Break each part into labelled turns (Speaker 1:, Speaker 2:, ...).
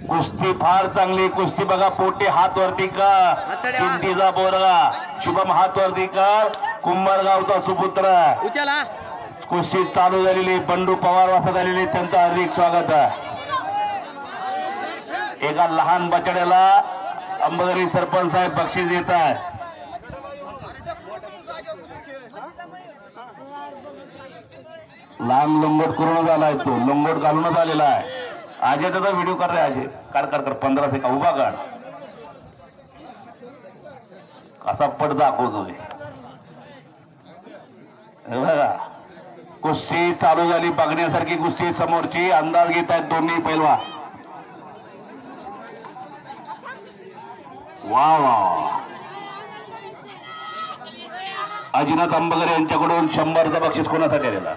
Speaker 1: कुस्ती फार चांगली कुस्ती बघा. पोटे हात वरती कर. चिंटीचा बोरगा शुभम हात वरती कर. कुंभारगावचा सुपुत्र
Speaker 2: उचला.
Speaker 1: कुस्ती चालू झालेली. बंडू पवार वाचत आलेले त्यांचं हार्दिक स्वागत आहे. एका लहान बछड्याला अंबगरी सरपंच साहेब बक्षीस देत आहे. लांब लंगोट करूनच आलाय तो. लंगोट घालूनच आलेला आहे. अजय त्याचा व्हिडिओ कर रे. अजय कर 15 सेकंद उभा काढ. कसा पट दाखवतोय बघा. कुस्ती चालू झाली. बघण्यासारखी कुस्ती समोरची. अंदाज घेत आहेत दोन्ही पैलवान. वा वा. अजिनाथ अंबगरे यांच्याकडून 100चं बक्षीस कोणासाठी आलेला?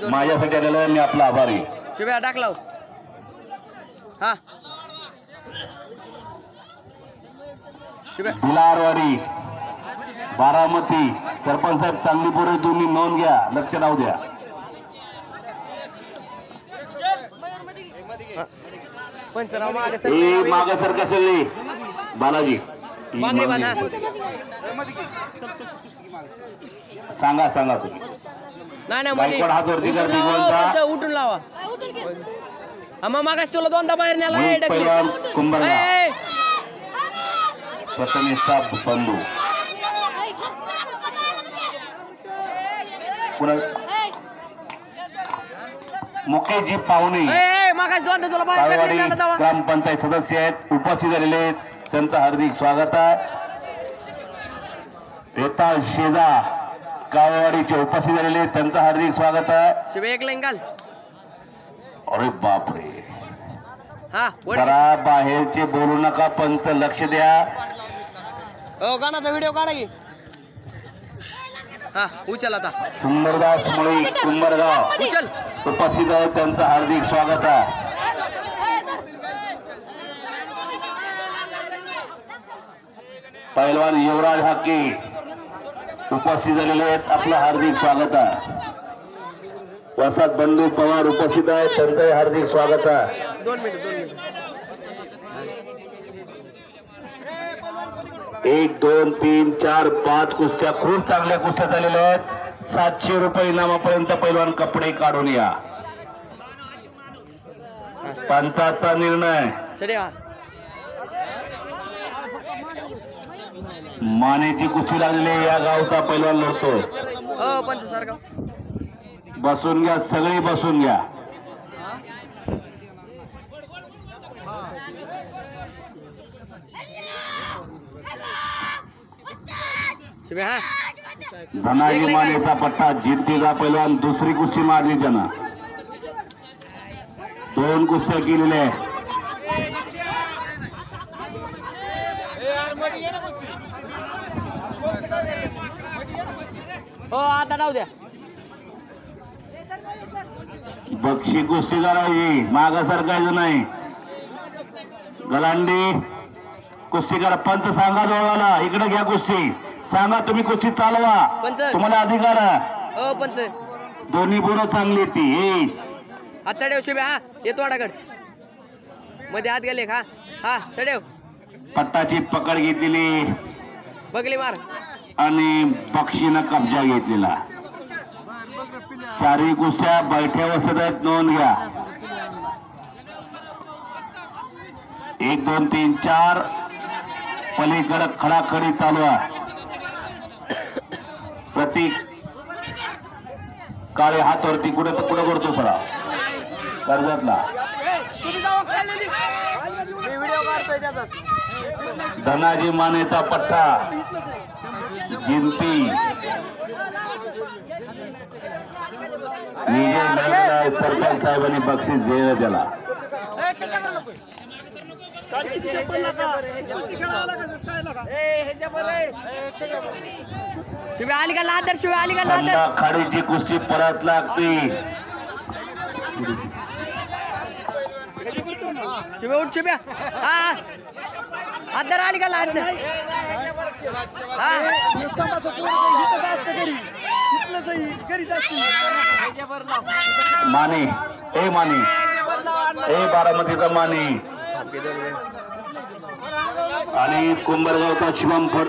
Speaker 1: माझ्यासाठी आलेलं आहे. मी आपला आभारी.
Speaker 2: शिव्या टाकला. हा
Speaker 1: बिलारवाडी बारामती सरपंच साहेब चांगली पोरं तुम्ही नोंद घ्या. लक्ष राहू द्या. मागे सर कसं बालाजी सांगा तुम्ही.
Speaker 2: नाही
Speaker 1: हात वरती कर.
Speaker 2: उठून लावा. मग मागास तुला दोनदा बाहेर नेला.
Speaker 1: प्रथमेश बंधू मुकेशजी पाहुणे ग्रामपंचायत सदस्य आहेत. उपस्थित झालेले आहेत. त्यांचं हार्दिक स्वागत आहे. येता शेजा काळवाडीचे उपस्थित झालेले आहेत. त्यांचं हार्दिक स्वागत आहे.
Speaker 2: एक लाईन घाल.
Speaker 1: अरे बापरे. जरा बाहेरचे बोलू नका. पंच लक्ष द्या.
Speaker 2: गाण्याचा व्हिडिओ काढा की. हा उचल आता.
Speaker 1: सुंदरदास मुळे कुंभारगाव
Speaker 2: उचल
Speaker 1: उपस्थित आहे. त्यांचं हार्दिक स्वागत आहे. पैलवान युवराज हाके उपस्थित झालेले आहेत. आपलं हार्दिक स्वागत आहे. वसात बंडू पवार उपस्थित आहे. त्यांचंही हार्दिक स्वागत आहे.
Speaker 2: 2 मिनिट
Speaker 1: 1 2 3 4 5 कुस्त्या खूप चांगल्या कुस्त्या झालेल्या आहेत. 700 रुपये इनामापर्यंत पैलवान कपडे काढून या. पंचाचा निर्णय. मानेची कुस्ती लागलेली. या गावचा पैलवान लढतो.
Speaker 2: पंच सारखा
Speaker 1: बसून घ्या. सगळी बसून घ्या. धनाजी मानेचा पट्टा. जिंतीचा पैलवान दुसरी कुस्ती मारली त्यानं. 2 कुस्त्या केलेल्या आहेत.
Speaker 2: आता राहू द्या.
Speaker 1: बक्षी कुस्ती करायची. माग सरकायचं नाही. गलांडी कुस्ती करा. पंच सांगा जोडाला. इकडे घ्या कुस्ती. सांगा तुम्ही कुस्ती चालवा. तुम्हाला अधिकार आहे.
Speaker 2: पंच
Speaker 1: दोन्ही बोरं चांगली ती.
Speaker 2: हात चढेव शिव्या. हा येतो वाडाकड मध्ये हात गेले. हा चढेव.
Speaker 1: पट्टाची पकड घेतलेली.
Speaker 2: बगली मार.
Speaker 1: आणि बक्षीनं कब्जा घेतलेला. 4ही कुस्त्या बैठ्या बसत आहेत. नोंद घ्या. 1 2 3 4 पलीकडे खडाखडी चालू आहे. प्रतीक काळे हातवरती कुठे करतो सरा कर्जतला. धनाजी मानेचा पट्टा. जिंती सरपंच साहेबांनी बक्षीस दिलं त्याला.
Speaker 2: शिव्या आली का लादर. शिव्या आली का लादर.
Speaker 1: खाडीची कुस्ती परत लागते.
Speaker 2: शिव्या उठ. शिव्या हा हादर आली का लादर.
Speaker 1: माने ए बारामतीचा माने
Speaker 2: ओके दोन वेळ
Speaker 1: आणि कुंभरगावचा शिवम फड